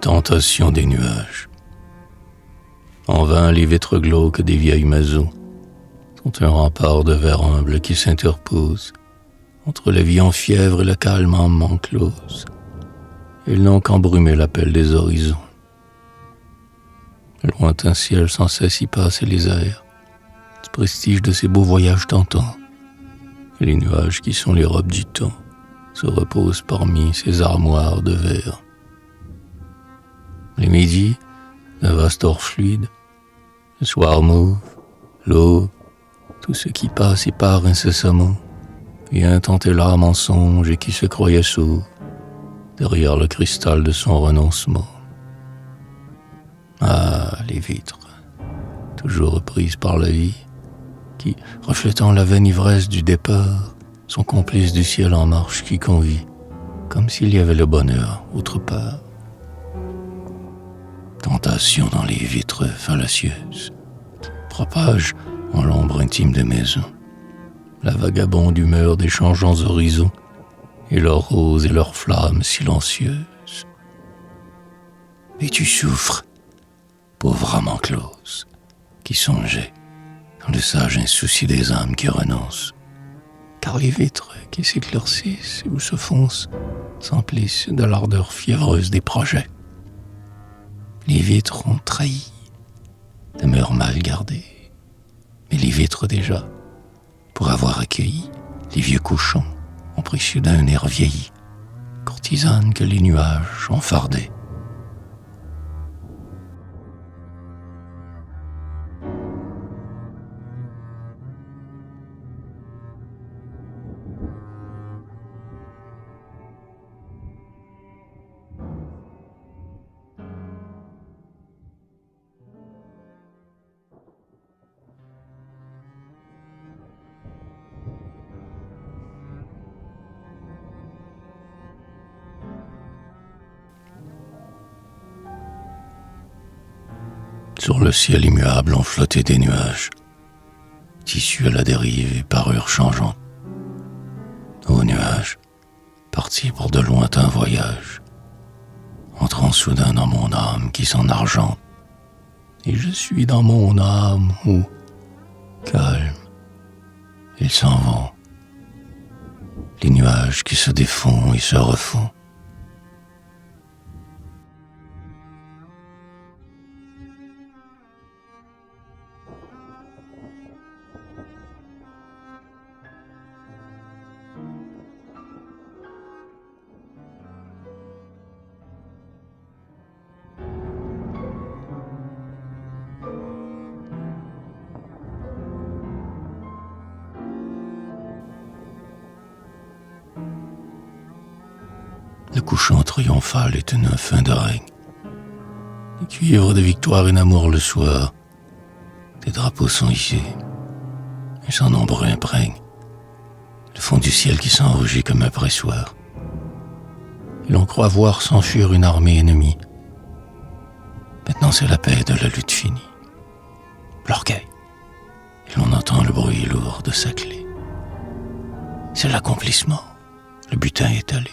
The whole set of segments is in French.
tentation des nuages. En vain les vitres glauques des vieilles maisons sont un rempart de verre humble qui s'interpose entre la vie en fièvre et le calme en main close. Ils n'ont qu'embrumé l'appel des horizons. Le lointain ciel sans cesse y passe les airs, du prestige de ces beaux voyages tentants. Et les nuages qui sont les robes du temps se reposent parmi ces armoires de verre. Les midis, d'un vaste or fluide, le soir mauve, l'eau, tout ce qui passe et part incessamment, vient tenter l'âme en songe et qui se croyait sourd, derrière le cristal de son renoncement. Ah, les vitres, toujours reprises par la vie, qui, reflétant la vaine ivresse du départ, sont complices du ciel en marche qui convie, comme s'il y avait le bonheur autre part. Tentation dans les vitres fallacieuses, propage en l'ombre intime des maisons la vagabonde humeur des changeants horizons et leurs roses et leurs flammes silencieuses. Et tu souffres, pauvre âme enclose, qui songeait dans le sage insouci des âmes qui renoncent, car les vitres qui s'éclaircissent ou se foncent s'emplissent de l'ardeur fiévreuse des projets. Les vitres ont trahi, demeurent mal gardées, mais les vitres déjà, pour avoir accueilli les vieux couchons, ont pris soudain un air vieilli, courtisane que les nuages ont fardé. Sur le ciel immuable ont flotté des nuages, tissus à la dérive et parures changeantes. Ô nuages, partis pour de lointains voyages, entrant soudain dans mon âme qui s'en argente, et je suis dans mon âme où, calme, ils s'en vont, les nuages qui se défont et se refont. Le couchant triomphal est une fin de règne. Les cuivres de victoire et d'amour le soir, des drapeaux sont hissés, et sans nombre imprègne le fond du ciel qui s'enrougit comme un pressoir. Et l'on croit voir s'enfuir une armée ennemie. Maintenant c'est la paix de la lutte finie. L'orgueil, et l'on entend le bruit lourd de sa clé. C'est l'accomplissement, le butin étalé.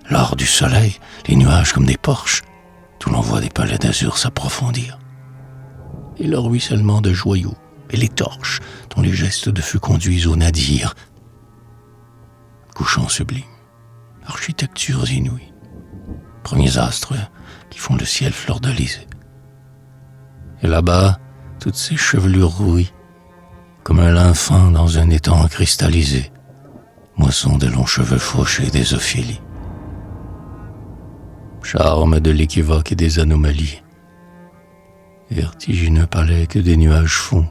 L'or du soleil, les nuages comme des porches, d'où l'on voit des palais d'azur s'approfondir. Et le ruissellement de joyaux, et les torches, dont les gestes de feu conduisent au nadir. Couchants sublimes, architectures inouïes, premiers astres qui font le ciel fleur-de-lys. Et là-bas, toutes ces chevelures rouillent, comme un lin fin dans un étang cristallisé, moisson de longs cheveux fauchés des Ophélies. Charme de l'équivoque et des anomalies, vertigineux palais que des nuages font,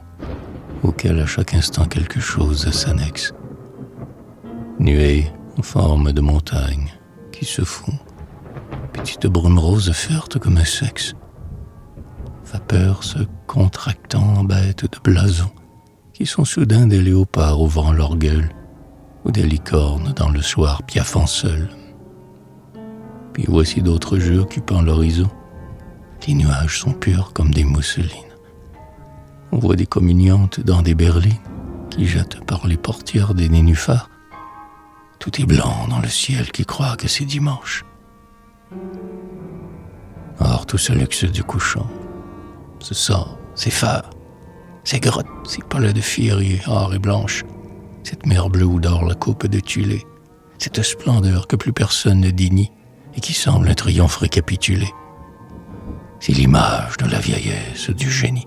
auxquels à chaque instant quelque chose s'annexe. Nuées en forme de montagne qui se font, petites brumes roses fertes comme un sexe, vapeurs se contractant en bêtes de blason, qui sont soudain des léopards ouvrant leur gueule, ou des licornes dans le soir piaffant seuls. Puis voici d'autres jeux occupant l'horizon. Les nuages sont purs comme des mousselines. On voit des communiantes dans des berlines qui jettent par les portières des nénuphars. Tout est blanc dans le ciel qui croit que c'est dimanche. Or, tout ce luxe du couchant, ce sang, ces phares, ces grottes, ces palais de féerie or et blanche, cette mer bleue où dort la coupe de Tulé, cette splendeur que plus personne ne dénie et qui semble un triomphe récapitulé. C'est l'image de la vieillesse du génie.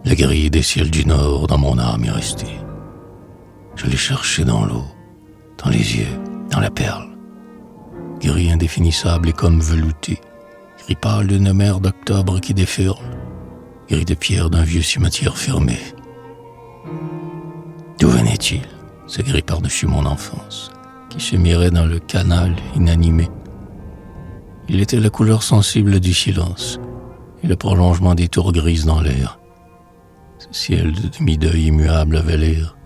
La grille des ciels du nord dans mon âme est restée. Je l'ai cherché dans l'eau, dans les yeux, dans la perle. Gris indéfinissable et comme velouté, gris pâle d'une mer d'octobre qui déferle, gris de pierre d'un vieux cimetière fermé. D'où venait-il, ce gris par-dessus mon enfance, qui se mirait dans le canal inanimé? Il était la couleur sensible du silence et le prolongement des tours grises dans l'air. Ce ciel de demi-deuil immuable avait l'air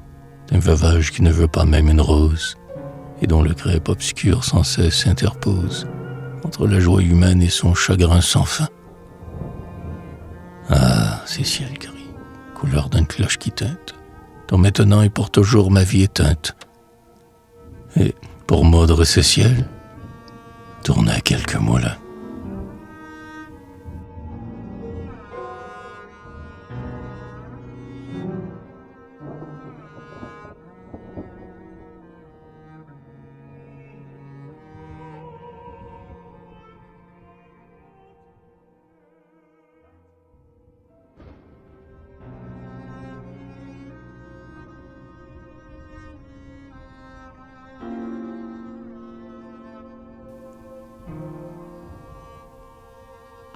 d'un veuvage qui ne veut pas même une rose et dont le crêpe obscur sans cesse s'interpose entre la joie humaine et son chagrin sans fin. Ah, ces ciels gris, couleur d'une cloche qui teinte, dont maintenant et pour toujours ma vie éteinte. Et pour maudre ces ciels, tournaient quelques moulins.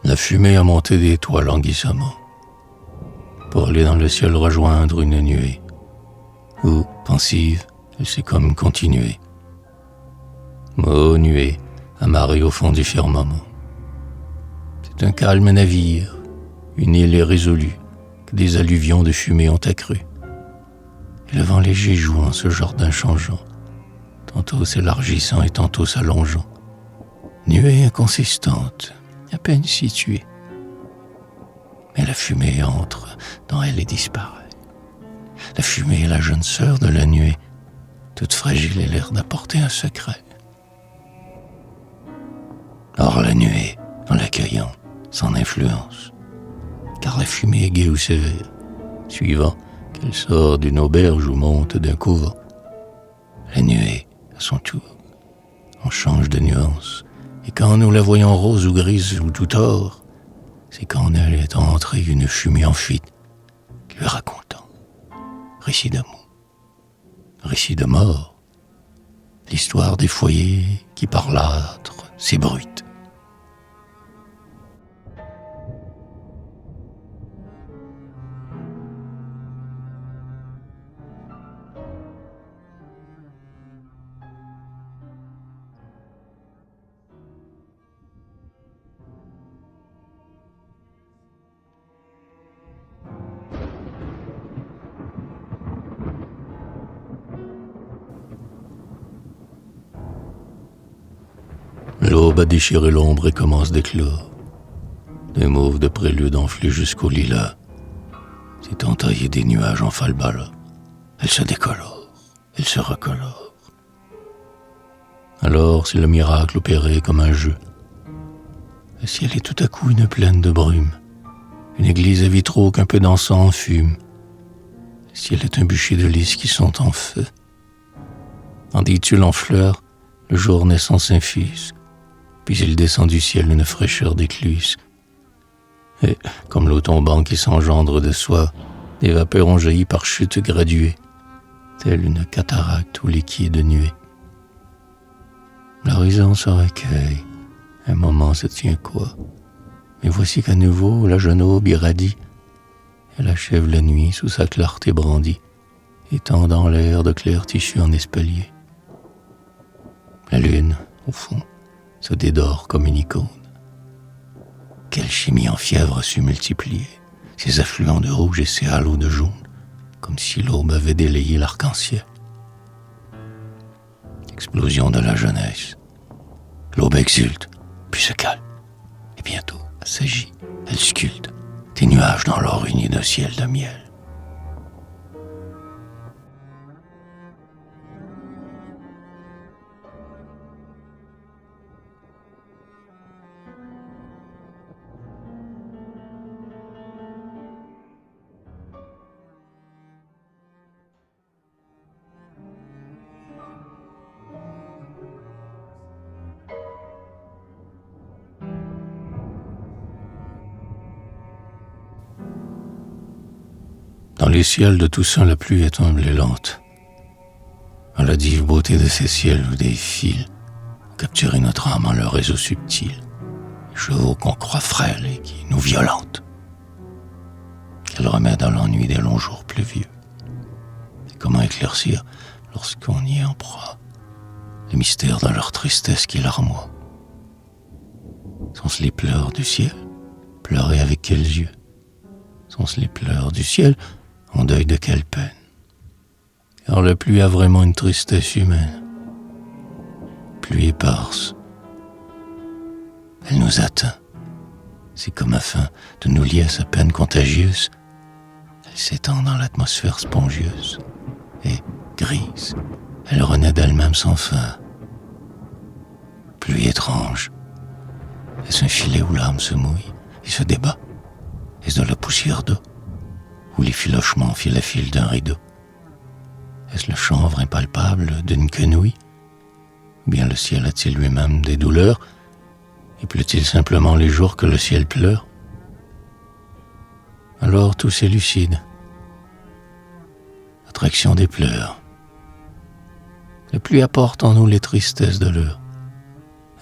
La fumée a monté des toits languissamment, pour aller dans le ciel rejoindre une nuée, où, pensive, elle s'est comme continuée. Ô nuée, amarrée au fond du firmament. C'est un calme navire, une île irrésolue, que des alluvions de fumée ont accrue. Et le vent léger joue en ce jardin changeant, tantôt s'élargissant et tantôt s'allongeant. Nuée inconsistante, à peine située. Mais la fumée entre dans elle et disparaît. La fumée est la jeune sœur de la nuée, toute fragile et l'air d'apporter un secret. Or la nuée, en l'accueillant, s'en influence, car la fumée est gaie ou sévère, suivant qu'elle sort d'une auberge ou monte d'un couvent. La nuée, à son tour, en change de nuance. Et quand nous la voyons rose ou grise ou tout or, c'est qu'en elle est entrée une fumée en fuite, lui racontant récit d'amour, récit de mort, l'histoire des foyers qui par l'âtre s'ébruitent. L'aube a déchiré l'ombre et commence d'éclore. Des mauves de prélude enflées jusqu'au lilas. C'est entaillé des nuages en falbala. Elle se décolore, elle se recolore. Alors c'est le miracle opéré comme un jeu. Le ciel est tout à coup une plaine de brume. Une église à vitraux qu'un peu d'encens enfume. Le ciel est un bûcher de lys qui sont en feu. Dans des tulles en fleurs, le jour naissant s'infuse. Puis il descend du ciel une fraîcheur d'écluse. Et, comme l'eau tombant qui s'engendre de soi, des vapeurs ont jailli par chutes graduées, telle une cataracte ou liquide nuée. L'horizon se recueille, un moment se tient quoi. Mais voici qu'à nouveau la jeune aube irradie. Elle achève la nuit sous sa clarté brandie, étendant l'air de clair tissu en espalier. La lune, au fond, se dédore comme une icône. Quelle chimie en fièvre a su multiplier ses affluents de rouge et ses halos de jaune, comme si l'aube avait délayé l'arc-en-ciel. Explosion de la jeunesse. L'aube exulte, puis se calme, et bientôt elle s'agit, elle sculpte des nuages dans l'or uni d'un ciel de miel. Dans les ciels de Toussaint, la pluie est humble et lente. Dans la dive beauté de ces ciels où des fils ont capturé notre âme en leur réseau subtil, les chevaux qu'on croit frêles et qui nous violentent. Quel remède à l'ennui des longs jours pluvieux? Et comment éclaircir, lorsqu'on y est en proie, le mystère de leur tristesse qui larmoie? Sont-ce les pleurs du ciel? Pleurer avec quels yeux? Sont-ce les pleurs du ciel? En deuil de quelle peine? Car la pluie a vraiment une tristesse humaine. Pluie éparse. Elle nous atteint. C'est comme afin de nous lier à sa peine contagieuse. Elle s'étend dans l'atmosphère spongieuse. Et, grise, elle renaît d'elle-même sans fin. Pluie étrange. Est-ce un filet où l'âme se mouille et se débat? Est-ce de la poussière d'eau? Où les filochements filent à fil d'un rideau? Est-ce le chanvre impalpable d'une quenouille? Ou bien le ciel a-t-il lui-même des douleurs? Et pleut-il simplement les jours que le ciel pleure? Alors tout s'élucide. Attraction des pleurs. La pluie apporte en nous les tristesses de l'heure.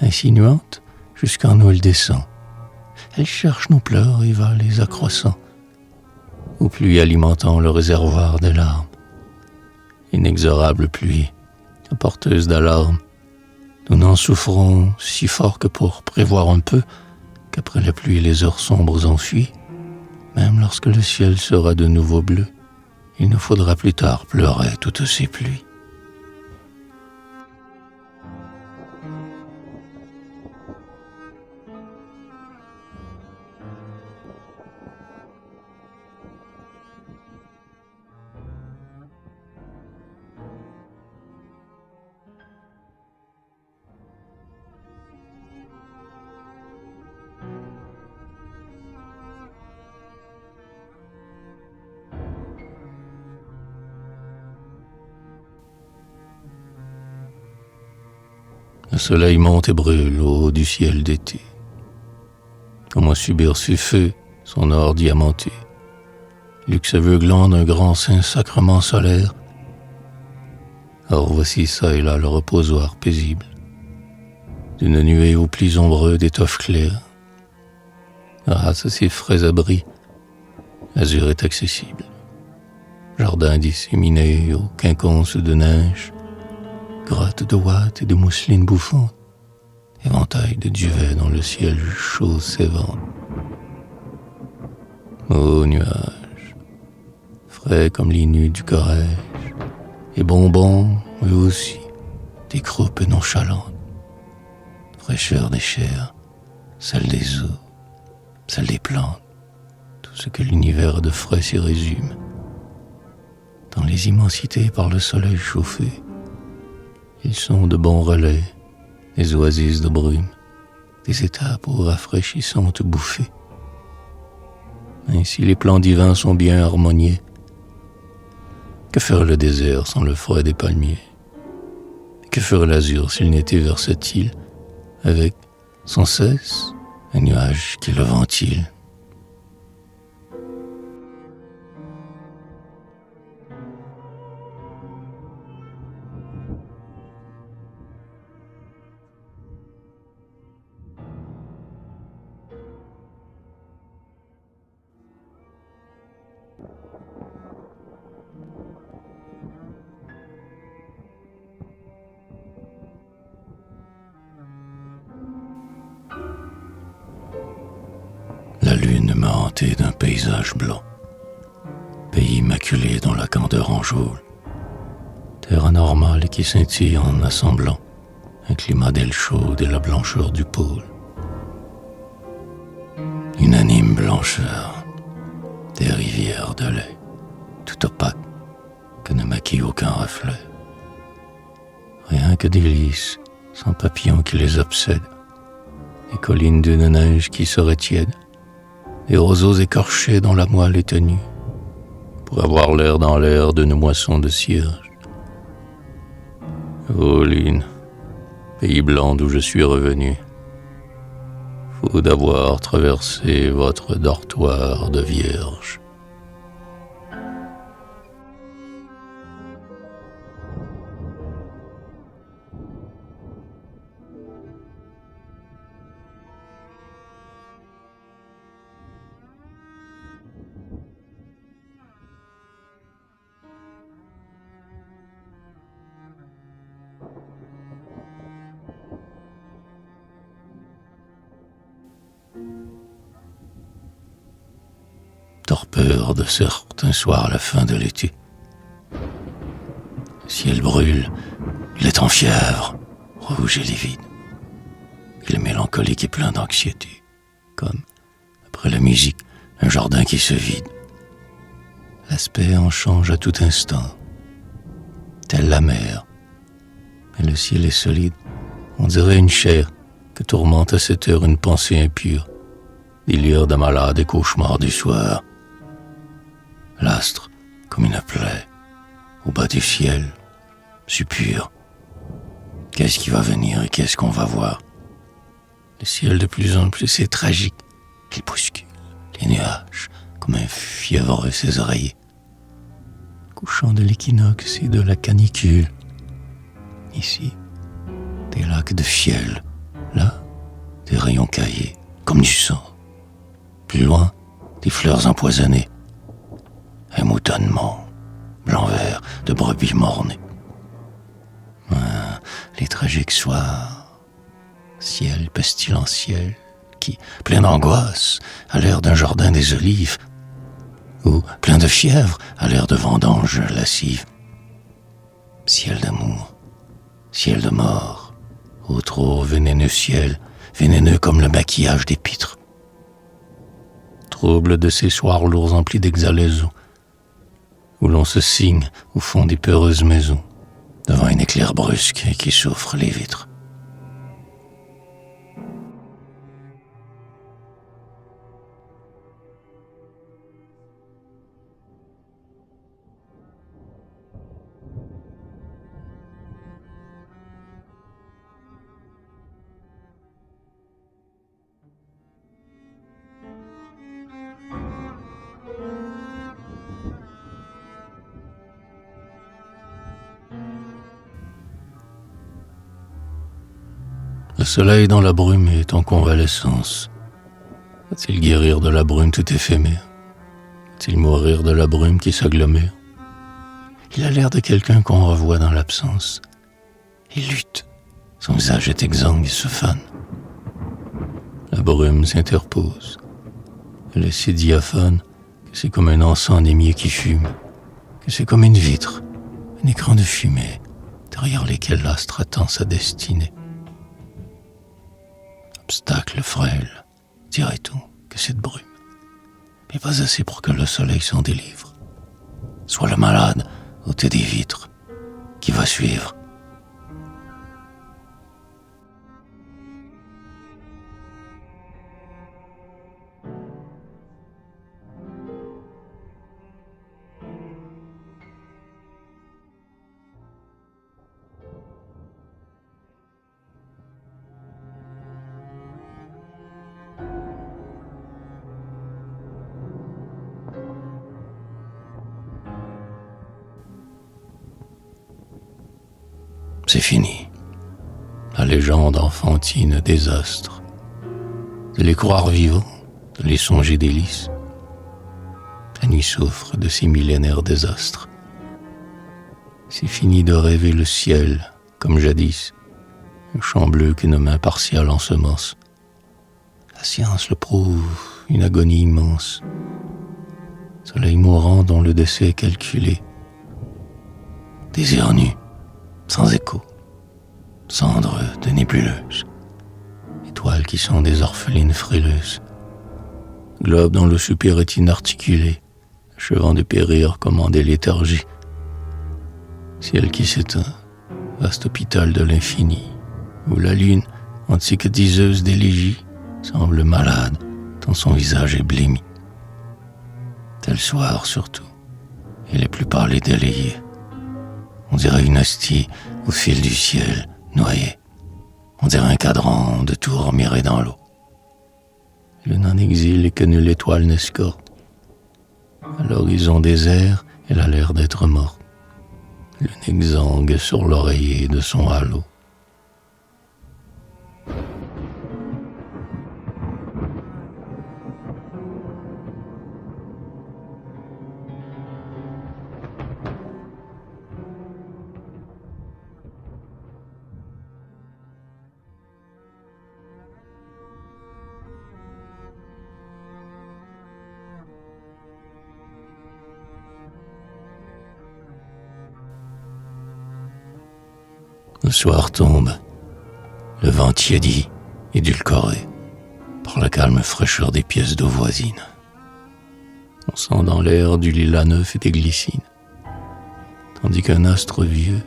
Insinuante, jusqu'en nous elle descend. Elle cherche nos pleurs et va les accroissant. Aux pluies alimentant le réservoir des larmes. Inexorable pluie, apporteuse d'alarme, nous n'en souffrons si fort que pour prévoir un peu qu'après la pluie les heures sombres enfuient, même lorsque le ciel sera de nouveau bleu, il nous faudra plus tard pleurer toutes ces pluies. Le soleil monte et brûle au haut du ciel d'été. Comment subir ce feu, son or diamanté? Luxe aveuglant d'un grand saint sacrement solaire. Or voici ça et là le reposoir paisible d'une nuée aux plis ombreux d'étoffes claires. Grâce à ces frais abris, l'azur est accessible. Jardin disséminé aux quinconces de neige, grottes de ouate et de mousseline bouffante, éventail de duvet dans le ciel chaud s'évente. Ô nuages, frais comme les nues du Corrège, et bonbons, eux aussi, des croupes nonchalantes, fraîcheur des chairs, celle des eaux, celle des plantes, tout ce que l'univers de frais s'y résume. Dans les immensités par le soleil chauffé, ils sont de bons relais, des oasis de brume, des étapes aux rafraîchissantes bouffées. Ainsi les plans divins sont bien harmoniés. Que ferait le désert sans le froid des palmiers? Que ferait l'azur s'il n'était versatile, avec, sans cesse, un nuage qui le ventile? hanté d'un paysage blanc, pays maculé dans la candeur enjôle, terre anormale qui scintille en assemblant un climat d'aile chaude et la blancheur du pôle. Unanime blancheur, des rivières de lait, tout opaque, que ne maquille aucun reflet. Rien que des lys, sans papillons qui les obsèdent, des collines d'une neige qui serait tiède, des roseaux écorchés dont la moelle est tenue, pour avoir l'air dans l'air d'une moisson de cierge. Colline, pays blanc d'où je suis revenu, fou d'avoir traversé votre dortoir de vierge. Torpeur de certains soirs à la fin de l'été. Le ciel brûle, il est en fièvre, rouge et livide. Il est mélancolique et plein d'anxiété, comme, après la musique, un jardin qui se vide. L'aspect en change à tout instant, telle la mer, mais le ciel est solide, on dirait une chair que tourmente à cette heure une pensée impure, délire de malade et cauchemar du soir. L'astre, comme une plaie, au bas du ciel, suppure. Qu'est-ce qui va venir et qu'est-ce qu'on va voir? Le ciel de plus en plus est tragique, il bouscule les nuages comme un fiévreux ses oreillers. Couchant de l'équinoxe et de la canicule. Ici, des lacs de fiel, là, des rayons caillés, comme du sang. Plus loin, des fleurs empoisonnées. Un moutonnement, blanc-vert, de brebis mornées. Les tragiques soirs, ciel pestilentiel, qui, plein d'angoisse, a l'air d'un jardin des olives, ou plein de fièvre, a l'air de vendange lascive. Ciel d'amour, ciel de mort, ô trop vénéneux ciel, vénéneux comme le maquillage des pitres. Trouble de ces soirs lourds emplis d'exhalaisons, où l'on se signe au fond des peureuses maisons, devant un éclair brusque qui souffre les vitres. Le soleil dans la brume est en convalescence. Va-t-il guérir de la brume tout éphémère? Va-t-il mourir de la brume qui s'agglomère? Il a l'air de quelqu'un qu'on revoit dans l'absence. Il lutte. Son visage est exsangue et se fane. La brume s'interpose. Elle est si diaphane que c'est comme un encens émier qui fume, que c'est comme une vitre, un écran de fumée, derrière lesquels l'astre attend sa destinée. Obstacle frêle, dirait-on, que cette brume, mais pas assez pour que le soleil s'en délivre. Soit le malade, ôté des vitres, qui va suivre. C'est fini. La légende enfantine des astres. De les croire vivants, de les songer délices. La nuit souffre de ces millénaires désastres. C'est fini de rêver le ciel, comme jadis, un champ bleu qu'une main partiale ensemence. La science le prouve une agonie immense. Soleil mourant dont le décès est calculé. Désir nu, sans écho. Cendres de nébuleuses. Étoiles qui sont des orphelines frileuses. Globe dont le soupir est inarticulé, achevant de périr comme en des léthargies. Ciel qui s'éteint, vaste hôpital de l'infini, où la lune, antique diseuse d'élégie, semble malade, tant son visage est blêmi. Tel soir surtout, et les plus pâles et délayés. On dirait une hostie au fil du ciel, noyée. On dirait un cadran de tours miré dans l'eau. Lune en exil et que nulle étoile n'escorte. À l'horizon désert, elle a l'air d'être morte. Lune exsangue sur l'oreiller de son halo. Le soir tombe, le vent tiédi, édulcoré par la calme fraîcheur des pièces d'eau voisines. On sent dans l'air du lilas neuf et des glycines, tandis qu'un astre vieux,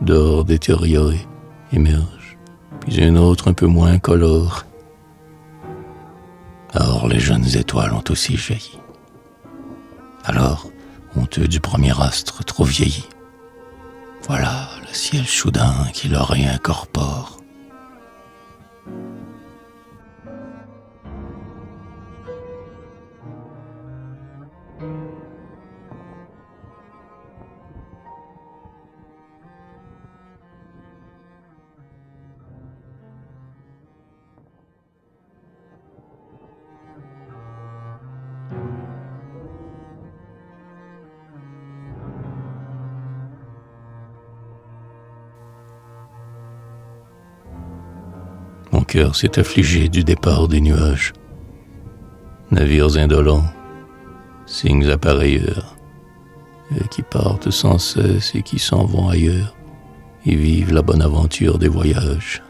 dort détérioré, émerge, puis un autre un peu moins colore. Or les jeunes étoiles ont aussi jailli. Alors, honteux du premier astre trop vieilli, voilà le ciel soudain qui le réincorpore. Mon cœur s'est affligé du départ des nuages. Navires indolents, signes appareilleurs, qui partent sans cesse et qui s'en vont ailleurs, et vivent la bonne aventure des voyages.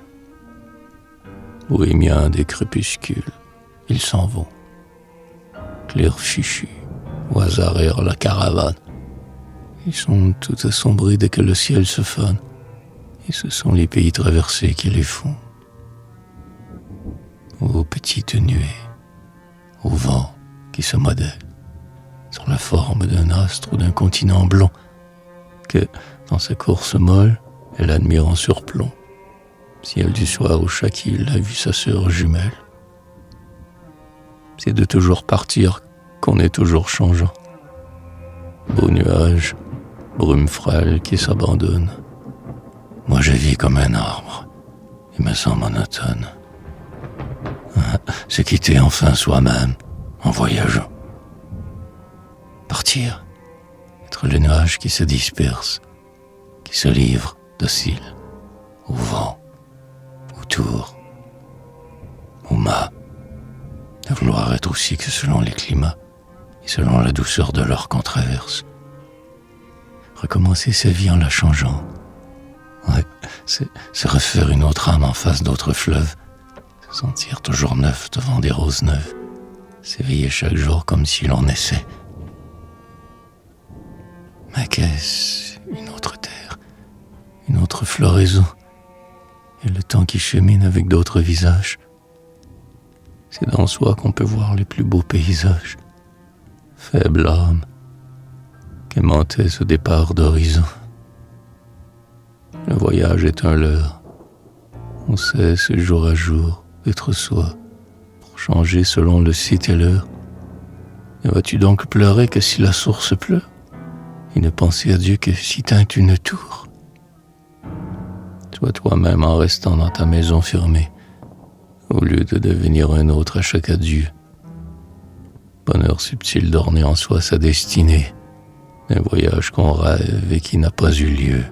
Bohémiens des crépuscules, ils s'en vont. Clairs fichus, au hasard erre la caravane. Ils sont tout assombrés dès que le ciel se fane, et ce sont les pays traversés qui les font. Aux petites nuées, au vent qui se modèle sur la forme d'un astre ou d'un continent blond que, dans sa course molle, elle admire en surplomb, ciel du soir où chaque île a vu sa sœur jumelle. C'est de toujours partir qu'on est toujours changeant. Beaux nuages, brume frêle qui s'abandonne. Moi je vis comme un arbre et me sens monotone. Se quitter enfin soi-même en voyageant. Partir, être le nuage qui se disperse, qui se livre docile au vent, autour, au mât, de vouloir être aussi que selon les climats et selon la douceur de l'heure qu'on traverse. Recommencer sa vie en la changeant. Ouais, c'est refaire une autre âme en face d'autres fleuves. Sentir toujours neuf devant des roses neuves, s'éveiller chaque jour comme si l'on naissait. Mais qu'est-ce une autre terre, une autre floraison, et le temps qui chemine avec d'autres visages. C'est dans soi qu'on peut voir les plus beaux paysages. Faible âme, qu'aimantait ce départ d'horizon. Le voyage est un leurre, on cesse jour à jour d'être soi, pour changer selon le site et l'heure. Ne vas-tu donc pleurer que si la source pleure, et ne penser à Dieu que si teint une tour? Sois toi-même en restant dans ta maison fermée, au lieu de devenir un autre à chaque adieu. Bonheur subtil d'orner en soi sa destinée, un voyage qu'on rêve et qui n'a pas eu lieu.